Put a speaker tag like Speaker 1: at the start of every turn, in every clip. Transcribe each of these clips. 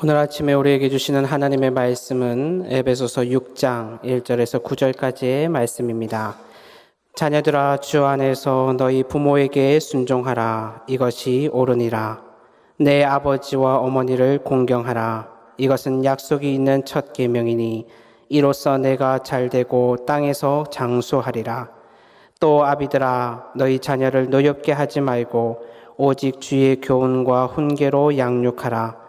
Speaker 1: 오늘 아침에 우리에게 주시는 하나님의 말씀은 에베소서 6장 1절에서 9절까지의 말씀입니다. 자녀들아, 주 안에서 너희 부모에게 순종하라. 이것이 옳으니라. 내 아버지와 어머니를 공경하라. 이것은 약속이 있는 첫 계명이니 이로써 내가 잘되고 땅에서 장수하리라. 또 아비들아, 너희 자녀를 노엽게 하지 말고 오직 주의 교훈과 훈계로 양육하라.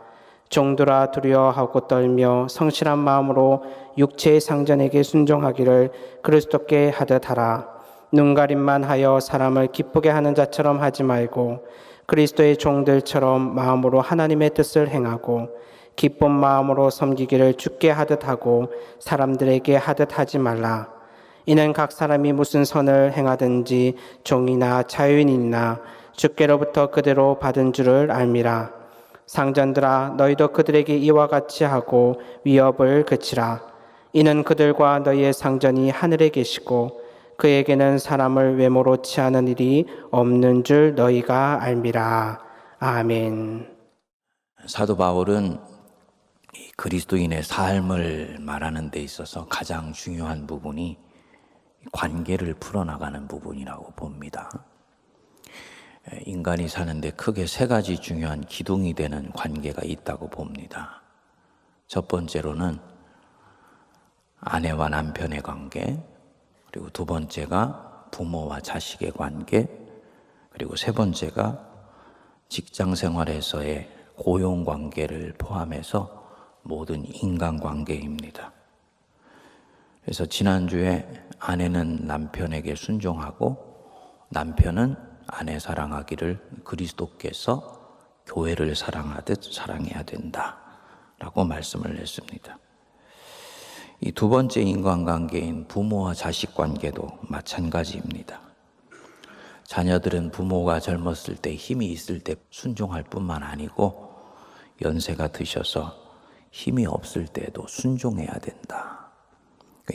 Speaker 1: 종들아, 두려워하고 떨며 성실한 마음으로 육체의 상전에게 순종하기를 그리스도께 하듯 하라. 눈가림만 하여 사람을 기쁘게 하는 자처럼 하지 말고 그리스도의 종들처럼 마음으로 하나님의 뜻을 행하고 기쁜 마음으로 섬기기를 주께 하듯 하고 사람들에게 하듯 하지 말라. 이는 각 사람이 무슨 선을 행하든지 종이나 자유인이나 주께로부터 그대로 받은 줄을 알미라. 상전들아, 너희도 그들에게 이와 같이 하고 위협을 그치라. 이는 그들과 너희의 상전이 하늘에 계시고 그에게는 사람을 외모로 취하는 일이 없는 줄 너희가 알미라. 아멘.
Speaker 2: 사도 바울은 그리스도인의 삶을 말하는 데 있어서 가장 중요한 부분이 관계를 풀어나가는 부분이라고 봅니다. 인간이 사는데 크게 세 가지 중요한 기둥이 되는 관계가 있다고 봅니다. 첫 번째로는 아내와 남편의 관계, 그리고 두 번째가 부모와 자식의 관계, 그리고 세 번째가 직장 생활에서의 고용 관계를 포함해서 모든 인간관계입니다. 그래서 지난주에 아내는 남편에게 순종하고 남편은 아내 사랑하기를 그리스도께서 교회를 사랑하듯 사랑해야 된다라고 말씀을 했습니다. 이 두 번째 인간관계인 부모와 자식 관계도 마찬가지입니다. 자녀들은 부모가 젊었을 때 힘이 있을 때 순종할 뿐만 아니고 연세가 드셔서 힘이 없을 때도 순종해야 된다.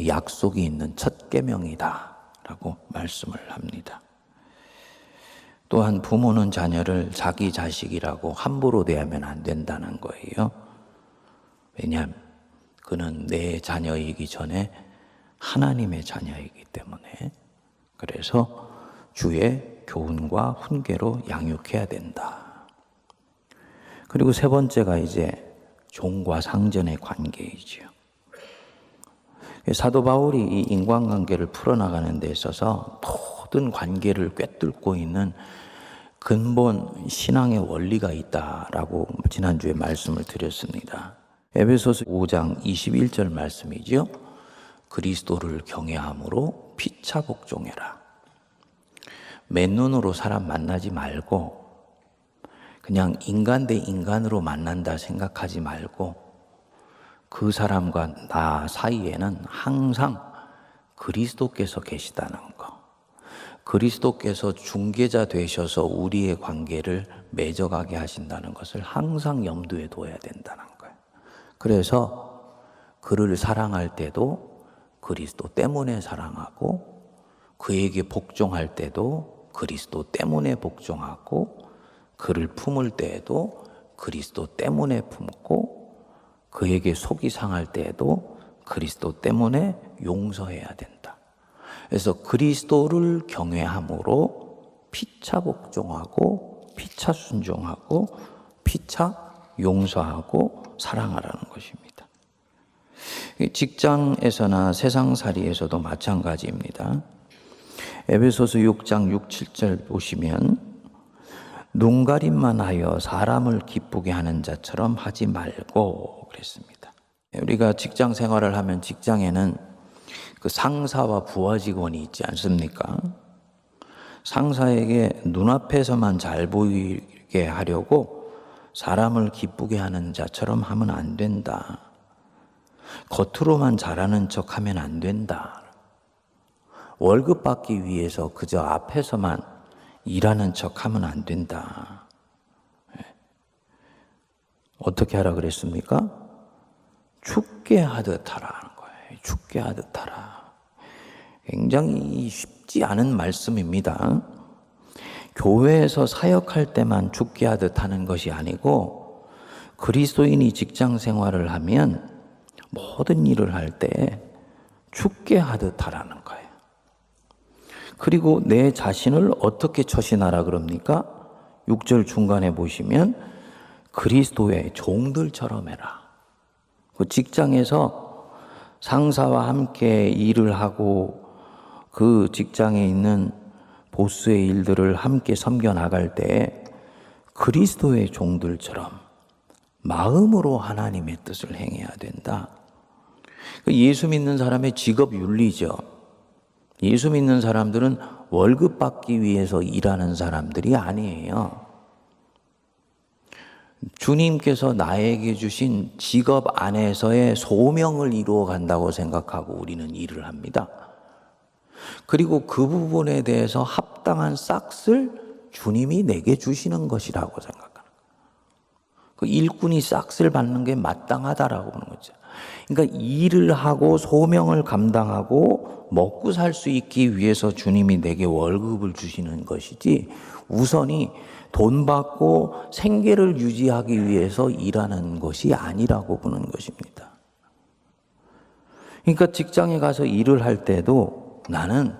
Speaker 2: 약속이 있는 첫 계명이다라고 말씀을 합니다. 또한 부모는 자녀를 자기 자식이라고 함부로 대하면 안 된다는 거예요. 왜냐하면 그는 내 자녀이기 전에 하나님의 자녀이기 때문에. 그래서 주의 교훈과 훈계로 양육해야 된다. 그리고 세 번째가 이제 종과 상전의 관계이죠. 사도 바울이 이 인간관계를 풀어나가는 데 있어서 모든 관계를 꿰뚫고 있는 근본 신앙의 원리가 있다라고 지난주에 말씀을 드렸습니다. 에베소서 5장 21절 말씀이죠. 그리스도를 경외함으로 피차 복종해라. 맨눈으로 사람 만나지 말고 그냥 인간 대 인간으로 만난다 생각하지 말고 그 사람과 나 사이에는 항상 그리스도께서 계시다는 거. 그리스도께서 중개자 되셔서 우리의 관계를 맺어가게 하신다는 것을 항상 염두에 둬야 된다는 거예요. 그래서 그를 사랑할 때도 그리스도 때문에 사랑하고 그에게 복종할 때도 그리스도 때문에 복종하고 그를 품을 때에도 그리스도 때문에 품고 그에게 속이 상할 때에도 그리스도 때문에 용서해야 된다. 그래서 그리스도를 경외함으로 피차 복종하고 피차 순종하고 피차 용서하고 사랑하라는 것입니다. 직장에서나 세상살이에서도 마찬가지입니다. 에베소서 6장 6, 7절 보시면 눈가림만 하여 사람을 기쁘게 하는 자처럼 하지 말고 그랬습니다. 우리가 직장 생활을 하면 직장에는 그 상사와 부하 직원이 있지 않습니까? 상사에게 눈앞에서만 잘 보이게 하려고 사람을 기쁘게 하는 자처럼 하면 안 된다. 겉으로만 잘하는 척 하면 안 된다. 월급 받기 위해서 그저 앞에서만 일하는 척 하면 안 된다. 어떻게 하라 그랬습니까? 죽게 하듯 하라는 거예요. 죽게 하듯 하라. 굉장히 쉽지 않은 말씀입니다. 교회에서 사역할 때만 죽게 하듯 하는 것이 아니고 그리스도인이 직장 생활을 하면 모든 일을 할 때 죽게 하듯 하라는 거예요. 그리고 내 자신을 어떻게 처신하라 그럽니까? 6절 중간에 보시면 그리스도의 종들처럼 해라. 그 직장에서 상사와 함께 일을 하고 그 직장에 있는 보스의 일들을 함께 섬겨 나갈 때 그리스도의 종들처럼 마음으로 하나님의 뜻을 행해야 된다. 예수 믿는 사람의 직업 윤리죠. 예수 믿는 사람들은 월급 받기 위해서 일하는 사람들이 아니에요. 주님께서 나에게 주신 직업 안에서의 소명을 이루어 간다고 생각하고 우리는 일을 합니다. 그리고 그 부분에 대해서 합당한 싹을 주님이 내게 주시는 것이라고 생각합니다. 그 일꾼이 싹을 받는 게 마땅하다라고 하는 거죠. 그러니까 일을 하고 소명을 감당하고 먹고 살 수 있기 위해서 주님이 내게 월급을 주시는 것이지 우선이 돈 받고 생계를 유지하기 위해서 일하는 것이 아니라고 보는 것입니다. 그러니까 직장에 가서 일을 할 때도 나는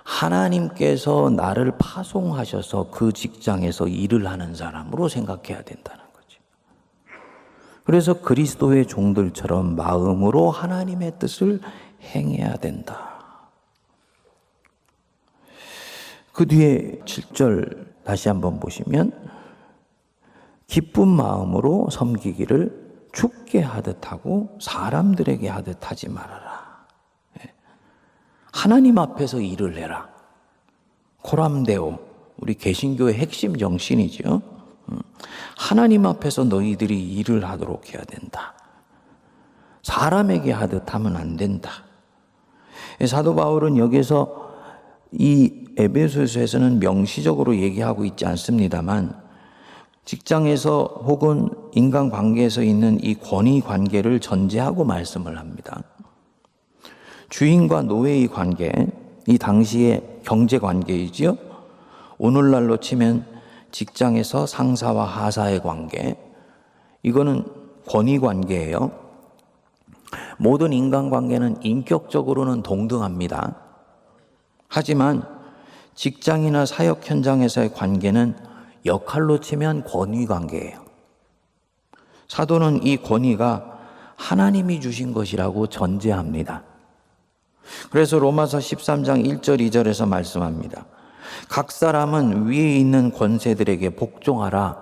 Speaker 2: 하나님께서 나를 파송하셔서 그 직장에서 일을 하는 사람으로 생각해야 된다는 거죠. 그래서 그리스도의 종들처럼 마음으로 하나님의 뜻을 행해야 된다. 그 뒤에 7절 다시 한번 보시면 기쁜 마음으로 섬기기를 죽게 하듯 하고 사람들에게 하듯 하지 말아라. 하나님 앞에서 일을 해라. 코람데오, 우리 개신교의 핵심 정신이죠. 하나님 앞에서 너희들이 일을 하도록 해야 된다. 사람에게 하듯 하면 안 된다. 사도 바울은 여기서 이 에베소서에서는 명시적으로 얘기하고 있지 않습니다만 직장에서 혹은 인간관계에서 있는 이 권위 관계를 전제하고 말씀을 합니다. 주인과 노예의 관계, 이 당시의 경제 관계이지요. 오늘날로 치면 직장에서 상사와 하사의 관계, 이거는 권위 관계예요. 모든 인간관계는 인격적으로는 동등합니다. 하지만 직장이나 사역 현장에서의 관계는 역할로 치면 권위 관계예요. 사도는 이 권위가 하나님이 주신 것이라고 전제합니다. 그래서 로마서 13장 1절 2절에서 말씀합니다. 각 사람은 위에 있는 권세들에게 복종하라.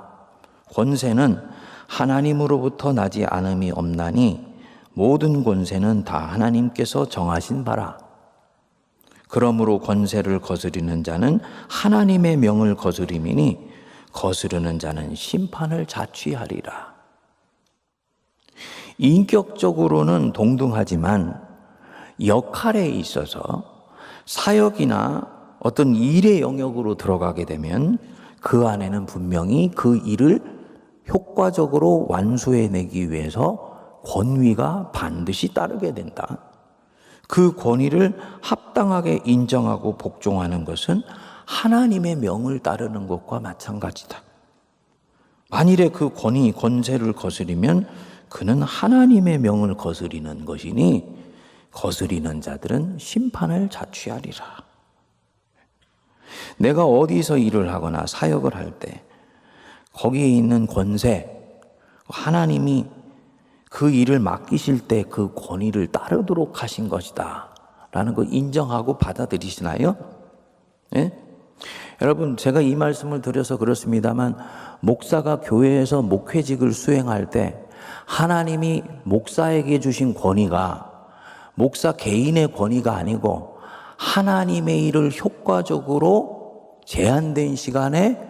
Speaker 2: 권세는 하나님으로부터 나지 않음이 없나니 모든 권세는 다 하나님께서 정하신 바라. 그러므로 권세를 거스리는 자는 하나님의 명을 거스림이니 거스르는 자는 심판을 자취하리라. 인격적으로는 동등하지만 역할에 있어서 사역이나 어떤 일의 영역으로 들어가게 되면 그 안에는 분명히 그 일을 효과적으로 완수해내기 위해서 권위가 반드시 따르게 된다. 그 권위를 합당하게 인정하고 복종하는 것은 하나님의 명을 따르는 것과 마찬가지다. 만일에 그 권위, 권세를 거스리면 그는 하나님의 명을 거스리는 것이니 거스리는 자들은 심판을 자취하리라. 내가 어디서 일을 하거나 사역을 할 때 거기에 있는 권세, 하나님이 그 일을 맡기실 때 그 권위를 따르도록 하신 것이다 라는 걸 인정하고 받아들이시나요? 예? 여러분, 제가 이 말씀을 드려서 그렇습니다만 목사가 교회에서 목회직을 수행할 때 하나님이 목사에게 주신 권위가 목사 개인의 권위가 아니고 하나님의 일을 효과적으로 제한된 시간에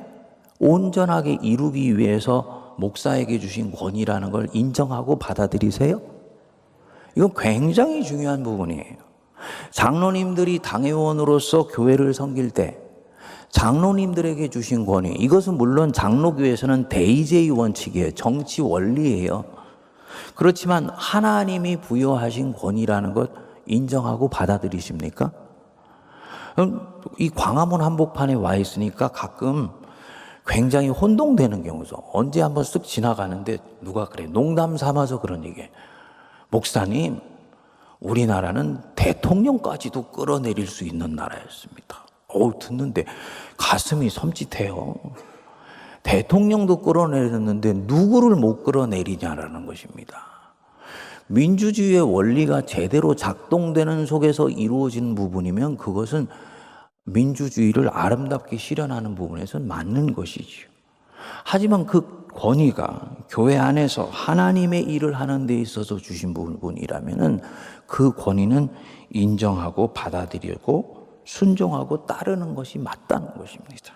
Speaker 2: 온전하게 이루기 위해서 목사에게 주신 권위라는 걸 인정하고 받아들이세요? 이건 굉장히 중요한 부분이에요. 장로님들이 당회원으로서 교회를 섬길 때 장로님들에게 주신 권위, 이것은 물론 장로교에서는 대의제의 원칙이에요. 정치 원리예요. 그렇지만 하나님이 부여하신 권위라는 것 인정하고 받아들이십니까? 이 광화문 한복판에 와 있으니까 가끔 굉장히 혼동되는 경우죠. 언제 한번 쓱 지나가는데 누가 그래, 농담 삼아서 그런 얘기해. 목사님, 우리나라는 대통령까지도 끌어내릴 수 있는 나라였습니다. 듣는데 가슴이 섬찟해요. 대통령도 끌어내렸는데 누구를 못 끌어내리냐라는 것입니다. 민주주의의 원리가 제대로 작동되는 속에서 이루어진 부분이면 그것은 민주주의를 아름답게 실현하는 부분에서는 맞는 것이지요. 하지만 그 권위가 교회 안에서 하나님의 일을 하는 데 있어서 주신 부분이라면은 그 권위는 인정하고 받아들이고 순종하고 따르는 것이 맞다는 것입니다.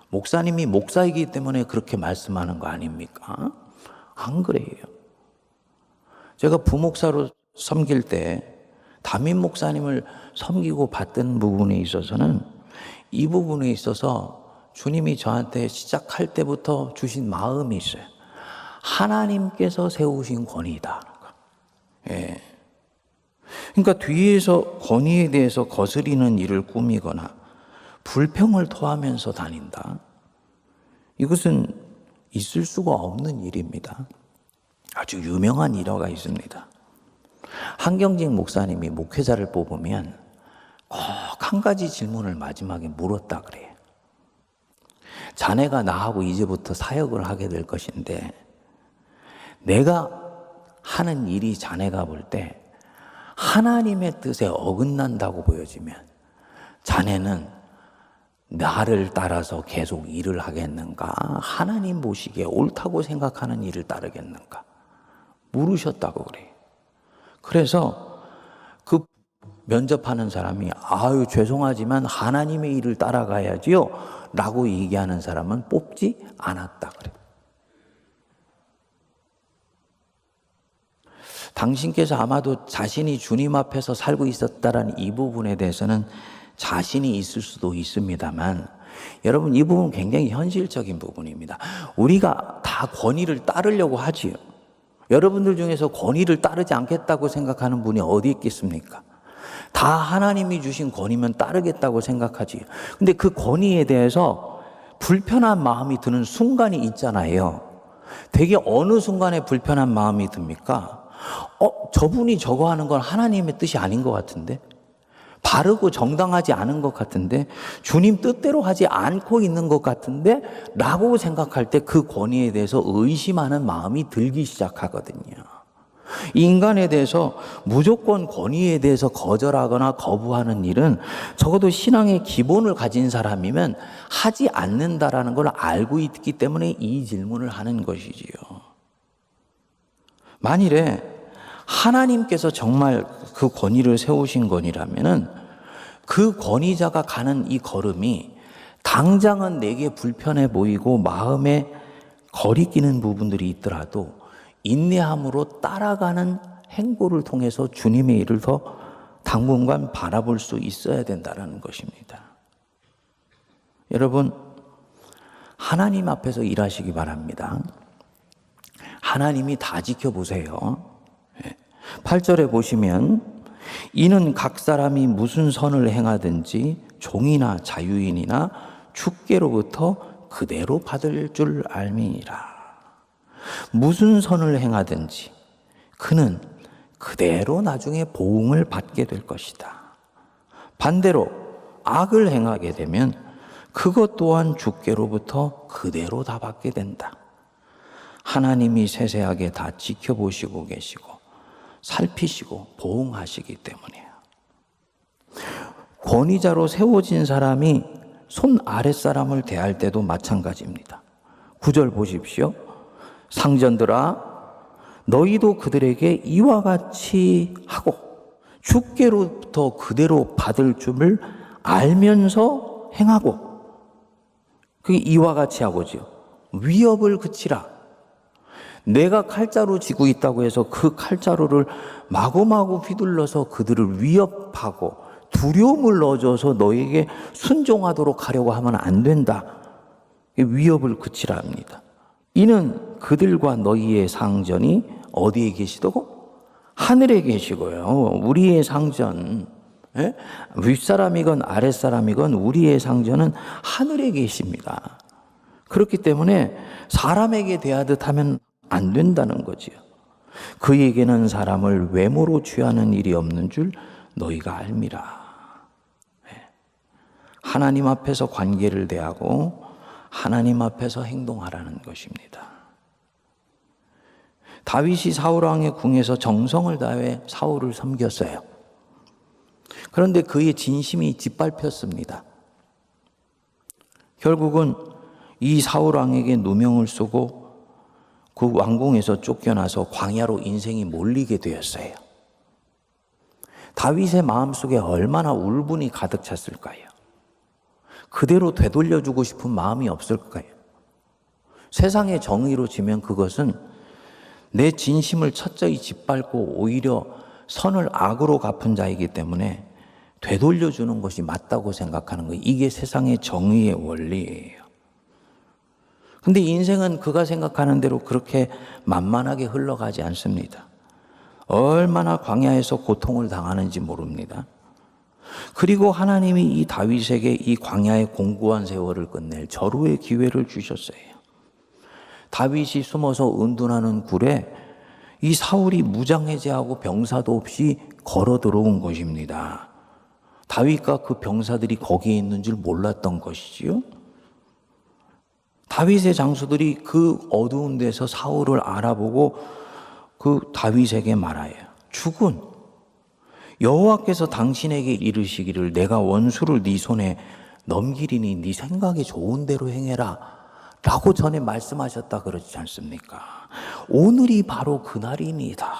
Speaker 2: 목사님이 목사이기 때문에 그렇게 말씀하는 거 아닙니까? 안 그래요. 제가 부목사로 섬길 때 담임 목사님을 섬기고 받던 부분에 있어서는 이 부분에 있어서 주님이 저한테 시작할 때부터 주신 마음이 있어요. 하나님께서 세우신 권위다. 예. 그러니까 뒤에서 권위에 대해서 거스리는 일을 꾸미거나 불평을 토하면서 다닌다. 이것은 있을 수가 없는 일입니다. 아주 유명한 일화가 있습니다. 한경직 목사님이 목회자를 뽑으면 꼭 한 가지 질문을 마지막에 물었다 그래요. 자네가 나하고 이제부터 사역을 하게 될 것인데 내가 하는 일이 자네가 볼 때 하나님의 뜻에 어긋난다고 보여지면 자네는 나를 따라서 계속 일을 하겠는가? 하나님 보시기에 옳다고 생각하는 일을 따르겠는가? 물으셨다고 그래요. 그래서 그 면접하는 사람이 죄송하지만 하나님의 일을 따라가야지요 라고 얘기하는 사람은 뽑지 않았다 그래요. 당신께서 아마도 자신이 주님 앞에서 살고 있었다라는 이 부분에 대해서는 자신이 있을 수도 있습니다만 여러분, 이 부분은 굉장히 현실적인 부분입니다. 우리가 다 권위를 따르려고 하지요. 여러분들 중에서 권위를 따르지 않겠다고 생각하는 분이 어디 있겠습니까? 다 하나님이 주신 권위면 따르겠다고 생각하지요. 근데 그 권위에 대해서 불편한 마음이 드는 순간이 있잖아요. 되게 어느 순간에 불편한 마음이 듭니까? 저분이 저거 하는 건 하나님의 뜻이 아닌 것 같은데? 바르고 정당하지 않은 것 같은데? 주님 뜻대로 하지 않고 있는 것 같은데? 라고 생각할 때 그 권위에 대해서 의심하는 마음이 들기 시작하거든요. 인간에 대해서 무조건 권위에 대해서 거절하거나 거부하는 일은 적어도 신앙의 기본을 가진 사람이면 하지 않는다라는 걸 알고 있기 때문에 이 질문을 하는 것이지요. 만일에 하나님께서 정말 그 권위를 세우신 권위라면은 그 권위자가 가는 이 걸음이 당장은 내게 불편해 보이고 마음에 거리끼는 부분들이 있더라도 인내함으로 따라가는 행보를 통해서 주님의 일을 더 당분간 바라볼 수 있어야 된다는 것입니다. 여러분, 하나님 앞에서 일하시기 바랍니다. 하나님이 다 지켜보세요. 8절에 보시면 이는 각 사람이 무슨 선을 행하든지 종이나 자유인이나 주께로부터 그대로 받을 줄 알미니라. 무슨 선을 행하든지 그는 그대로 나중에 보응을 받게 될 것이다. 반대로 악을 행하게 되면 그것 또한 주께로부터 그대로 다 받게 된다. 하나님이 세세하게 다 지켜보시고 계시고 살피시고 보응하시기 때문이에요. 권위자로 세워진 사람이 손 아랫사람을 대할 때도 마찬가지입니다. 9절 보십시오. 상전들아, 너희도 그들에게 이와 같이 하고 주께로부터 그대로 받을 줄을 알면서 행하고, 그게 이와 같이 하고지요. 위협을 그치라. 내가 칼자루 쥐고 있다고 해서 그 칼자루를 마구마구 휘둘러서 그들을 위협하고 두려움을 넣어줘서 너에게 순종하도록 하려고 하면 안 된다. 위협을 그치라 합니다. 이는 그들과 너희의 상전이 어디에 계시다고? 하늘에 계시고요. 우리의 상전, 윗사람이건 아랫사람이건 우리의 상전은 하늘에 계십니다. 그렇기 때문에 사람에게 대하듯 하면 안 된다는 거지요. 그에게는 사람을 외모로 취하는 일이 없는 줄 너희가 알미라. 하나님 앞에서 관계를 대하고 하나님 앞에서 행동하라는 것입니다. 다윗이 사울 왕의 궁에서 정성을 다해 사울을 섬겼어요. 그런데 그의 진심이 짓밟혔습니다. 결국은 이 사울 왕에게 누명을 쓰고 그 왕궁에서 쫓겨나서 광야로 인생이 몰리게 되었어요. 다윗의 마음속에 얼마나 울분이 가득 찼을까요? 그대로 되돌려주고 싶은 마음이 없을까요? 세상의 정의로 치면 그것은 내 진심을 철저히 짓밟고 오히려 선을 악으로 갚은 자이기 때문에 되돌려주는 것이 맞다고 생각하는 거예요. 이게 세상의 정의의 원리예요. 근데 인생은 그가 생각하는 대로 그렇게 만만하게 흘러가지 않습니다. 얼마나 광야에서 고통을 당하는지 모릅니다. 그리고 하나님이 이 다윗에게 이 광야의 공고한 세월을 끝낼 절호의 기회를 주셨어요. 다윗이 숨어서 은둔하는 굴에 이 사울이 무장해제하고 병사도 없이 걸어 들어온 것입니다. 다윗과 그 병사들이 거기에 있는 줄 몰랐던 것이지요. 다윗의 장수들이 그 어두운 데서 사울을 알아보고 그 다윗에게 말하여 죽은 여호와께서 당신에게 이르시기를 내가 원수를 네 손에 넘기리니 네 생각이 좋은 대로 행해라 라고 전에 말씀하셨다 그러지 않습니까? 오늘이 바로 그날입니다.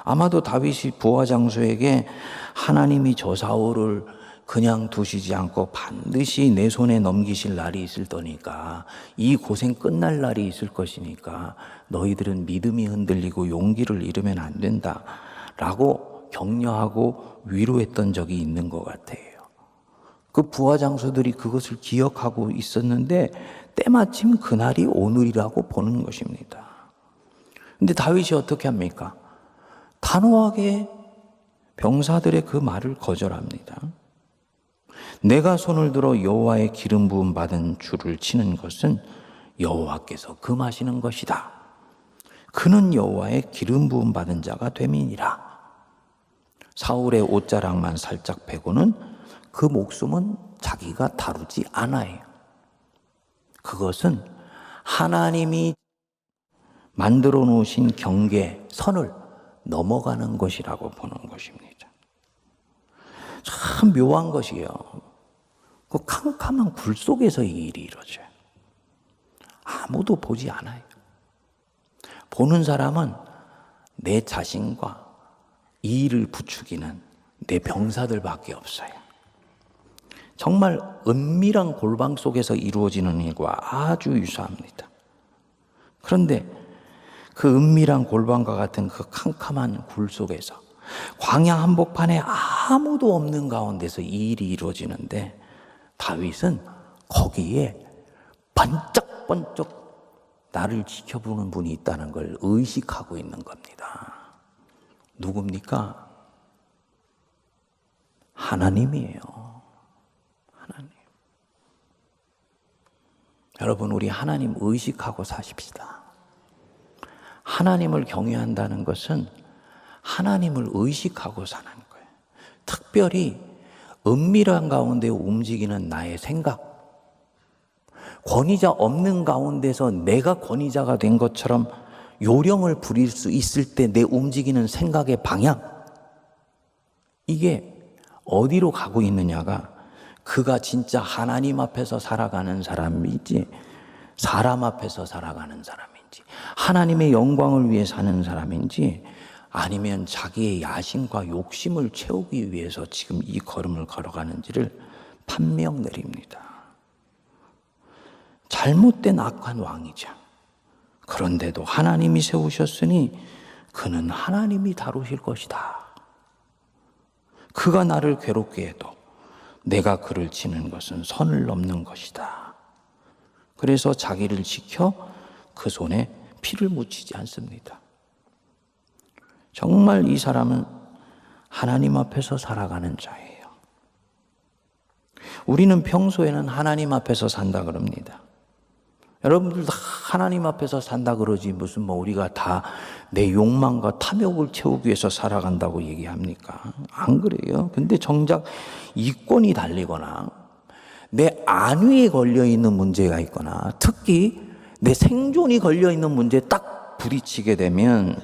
Speaker 2: 아마도 다윗이 부하 장수에게 하나님이 저 사울을 그냥 두시지 않고 반드시 내 손에 넘기실 날이 있을 거니까 이 고생 끝날 날이 있을 것이니까 너희들은 믿음이 흔들리고 용기를 잃으면 안 된다 라고 격려하고 위로했던 적이 있는 것 같아요. 그 부하 장수들이 그것을 기억하고 있었는데 때마침 그날이 오늘이라고 보는 것입니다. 근데 다윗이 어떻게 합니까? 단호하게 병사들의 그 말을 거절합니다. 내가 손을 들어 여호와의 기름 부음 받은 줄을 치는 것은 여호와께서 금하시는 것이다. 그는 여호와의 기름 부음 받은 자가 됨이니라. 사울의 옷자락만 살짝 베고는 그 목숨은 자기가 다루지 않아요. 그것은 하나님이 만들어 놓으신 경계, 선을 넘어가는 것이라고 보는 것입니다. 참 묘한 것이에요. 그 캄캄한 굴 속에서 이 일이 이루어져요. 아무도 보지 않아요. 보는 사람은 내 자신과 이 일을 부추기는 내 병사들밖에 없어요. 정말 은밀한 골방 속에서 이루어지는 일과 아주 유사합니다. 그런데 그 은밀한 골방과 같은 그 캄캄한 굴 속에서 광야 한복판에 아무도 없는 가운데서 이 일이 이루어지는데 다윗은 거기에 번쩍번쩍 나를 지켜보는 분이 있다는 걸 의식하고 있는 겁니다. 누굽니까? 하나님이에요. 하나님. 여러분, 우리 하나님 의식하고 사십시다. 하나님을 경외한다는 것은 하나님을 의식하고 사는 거예요. 특별히 은밀한 가운데 움직이는 나의 생각, 권위자 없는 가운데서 내가 권위자가 된 것처럼 요령을 부릴 수 있을 때 내 움직이는 생각의 방향, 이게 어디로 가고 있느냐가 그가 진짜 하나님 앞에서 살아가는 사람이지 사람 앞에서 살아가는 사람인지 하나님의 영광을 위해 사는 사람인지 아니면 자기의 야심과 욕심을 채우기 위해서 지금 이 걸음을 걸어가는지를 판명 내립니다. 잘못된 악한 왕이자 그런데도 하나님이 세우셨으니 그는 하나님이 다루실 것이다. 그가 나를 괴롭게 해도 내가 그를 치는 것은 선을 넘는 것이다. 그래서 자기를 지켜 그 손에 피를 묻히지 않습니다. 정말 이 사람은 하나님 앞에서 살아가는 자예요. 우리는 평소에는 하나님 앞에서 산다 그럽니다. 여러분들 다 하나님 앞에서 산다 그러지 무슨 우리가 다 내 욕망과 탐욕을 채우기 위해서 살아간다고 얘기합니까? 안 그래요. 근데 정작 이권이 달리거나 내 안위에 걸려있는 문제가 있거나 특히 내 생존이 걸려있는 문제에 딱 부딪히게 되면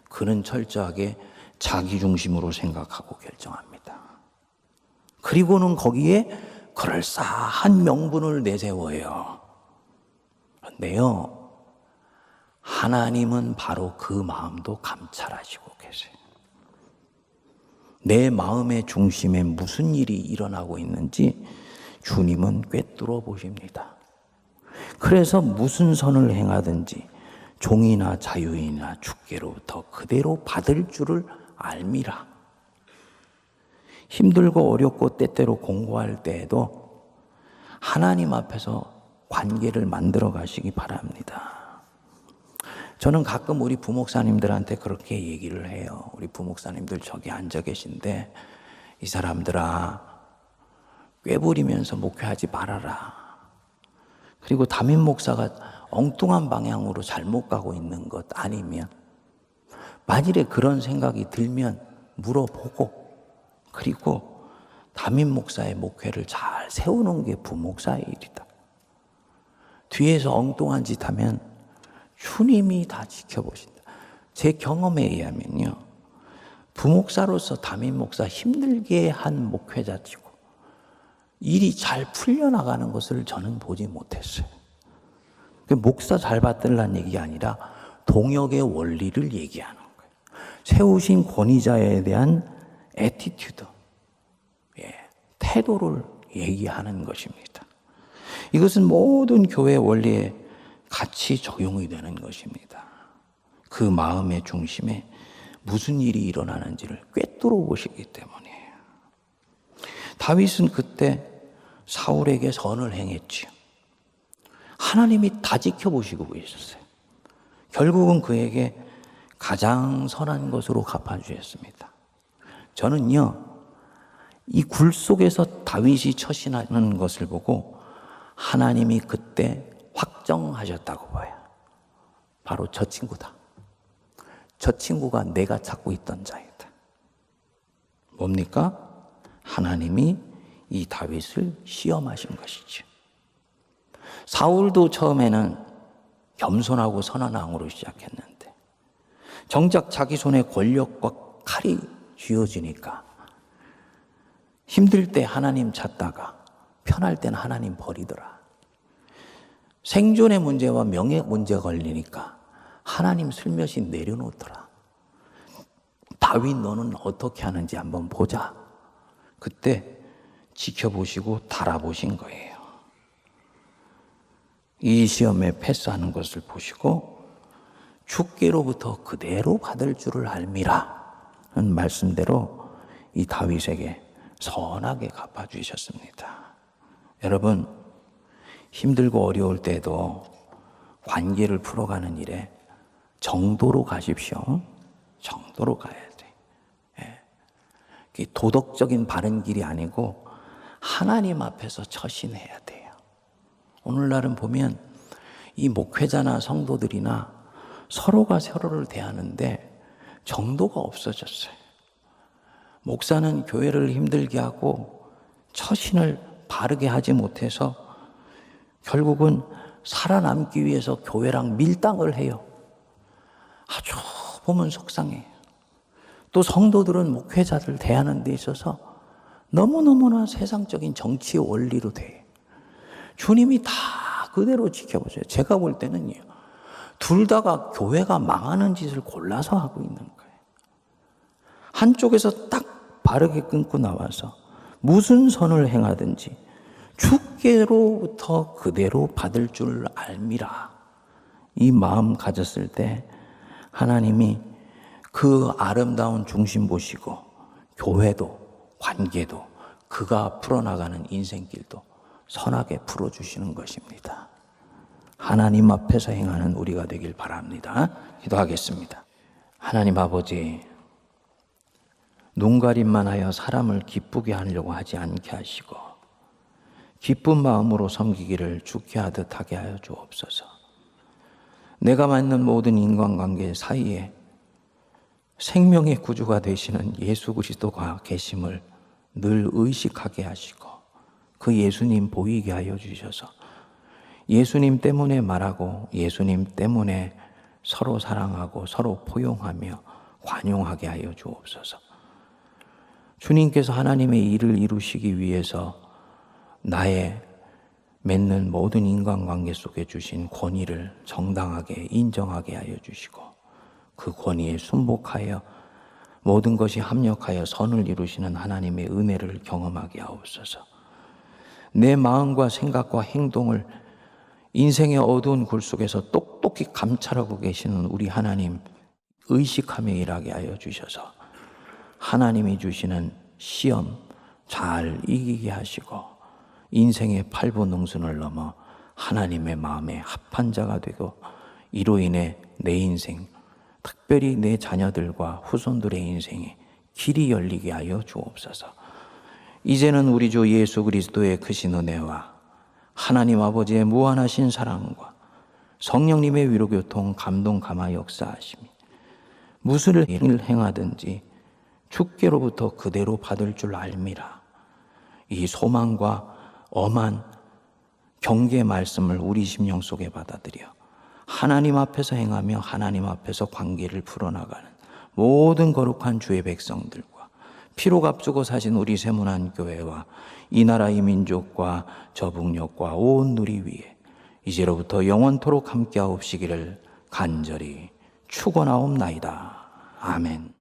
Speaker 2: 그는 철저하게 자기중심으로 생각하고 결정합니다. 그리고는 거기에 그럴싸한 명분을 내세워요. 그런데요, 하나님은 바로 그 마음도 감찰하시고 계세요. 내 마음의 중심에 무슨 일이 일어나고 있는지 주님은 꿰뚫어 보십니다. 그래서 무슨 선을 행하든지 종이나 자유인이나 주께로부터 그대로 받을 줄을 알미라. 힘들고 어렵고 때때로 공고할 때에도 하나님 앞에서 관계를 만들어 가시기 바랍니다. 저는 가끔 우리 부목사님들한테 그렇게 얘기를 해요. 우리 부목사님들 저기 앉아 계신데 이 사람들아 꾀부리면서 목회하지 말아라. 그리고 담임 목사가 엉뚱한 방향으로 잘못 가고 있는 것 아니면 만일에 그런 생각이 들면 물어보고 그리고 담임 목사의 목회를 잘 세우는 게 부목사의 일이다. 뒤에서 엉뚱한 짓 하면 주님이 다 지켜보신다. 제 경험에 의하면요, 부목사로서 담임 목사 힘들게 한 목회자치고 일이 잘 풀려나가는 것을 저는 보지 못했어요. 목사 잘 받들라는 얘기가 아니라 동역의 원리를 얘기하는 거예요. 세우신 권위자에 대한 애티튜드, 태도를 얘기하는 것입니다. 이것은 모든 교회 원리에 같이 적용이 되는 것입니다. 그 마음의 중심에 무슨 일이 일어나는지를 꿰뚫어 보시기 때문이에요. 다윗은 그때 사울에게 선을 행했지요. 하나님이 다 지켜보시고 계셨어요. 결국은 그에게 가장 선한 것으로 갚아주셨습니다. 저는요, 이 굴 속에서 다윗이 처신하는 것을 보고 하나님이 그때 확정하셨다고 봐요. 바로 저 친구다. 저 친구가 내가 찾고 있던 자이다. 뭡니까? 하나님이 이 다윗을 시험하신 것이죠. 사울도 처음에는 겸손하고 선한 왕으로 시작했는데 정작 자기 손에 권력과 칼이 쥐어지니까 힘들 때 하나님 찾다가 편할 때는 하나님 버리더라. 생존의 문제와 명예 문제가 걸리니까 하나님 슬며시 내려놓더라. 다윗 너는 어떻게 하는지 한번 보자. 그때 지켜보시고 달아보신 거예요. 이 시험에 패스하는 것을 보시고 주께로부터 그대로 받을 줄을 알미라는 말씀대로 이 다윗에게 선하게 갚아주셨습니다. 여러분, 힘들고 어려울 때도 관계를 풀어가는 일에 정도로 가십시오. 정도로 가야 돼. 도덕적인 바른 길이 아니고 하나님 앞에서 처신해야 돼요. 오늘날은 보면 이 목회자나 성도들이나 서로가 서로를 대하는데 정도가 없어졌어요. 목사는 교회를 힘들게 하고 처신을 바르게 하지 못해서 결국은 살아남기 위해서 교회랑 밀당을 해요. 아주 보면 속상해요. 또 성도들은 목회자들 대하는 데 있어서 너무너무나 세상적인 정치의 원리로 돼. 주님이 다 그대로 지켜보세요. 제가 볼 때는요, 둘 다가 교회가 망하는 짓을 골라서 하고 있는 거예요. 한쪽에서 딱 바르게 끊고 나와서 무슨 선을 행하든지 주께로부터 그대로 받을 줄 알미라. 이 마음 가졌을 때 하나님이 그 아름다운 중심 보시고 교회도 관계도 그가 풀어나가는 인생길도 선하게 풀어주시는 것입니다. 하나님 앞에서 행하는 우리가 되길 바랍니다. 기도하겠습니다. 하나님 아버지, 눈가림만 하여 사람을 기쁘게 하려고 하지 않게 하시고 기쁜 마음으로 섬기기를 주께 하듯 하게 하여 주옵소서. 내가 만난 모든 인간관계 사이에 생명의 구주가 되시는 예수 그리스도가 계심을 늘 의식하게 하시고 그 예수님 보이게 하여 주셔서 예수님 때문에 말하고 예수님 때문에 서로 사랑하고 서로 포용하며 관용하게 하여 주옵소서. 주님께서 하나님의 일을 이루시기 위해서 나의 맺는 모든 인간관계 속에 주신 권위를 정당하게 인정하게 하여 주시고 그 권위에 순복하여 모든 것이 합력하여 선을 이루시는 하나님의 은혜를 경험하게 하옵소서. 내 마음과 생각과 행동을 인생의 어두운 굴 속에서 똑똑히 감찰하고 계시는 우리 하나님 의식하며 일하게 하여 주셔서 하나님이 주시는 시험 잘 이기게 하시고 인생의 팔보능순을 넘어 하나님의 마음에 합한 자가 되고 이로 인해 내 인생, 특별히 내 자녀들과 후손들의 인생에 길이 열리게 하여 주옵소서. 이제는 우리 주 예수 그리스도의 크신 은혜와 하나님 아버지의 무한하신 사랑과 성령님의 위로교통 감동 감화 역사하심이 무슨 일을 행하든지 주께로부터 그대로 받을 줄 알미라. 이 소망과 엄한 경계 말씀을 우리 심령 속에 받아들여 하나님 앞에서 행하며 하나님 앞에서 관계를 풀어나가는 모든 거룩한 주의 백성들과 피로 값주고 사신 우리 세문안 교회와 이 나라 이 민족과 저 북녘과 온 누리 위에 이제로부터 영원토록 함께하옵시기를 간절히 축원하옵나이다. 아멘.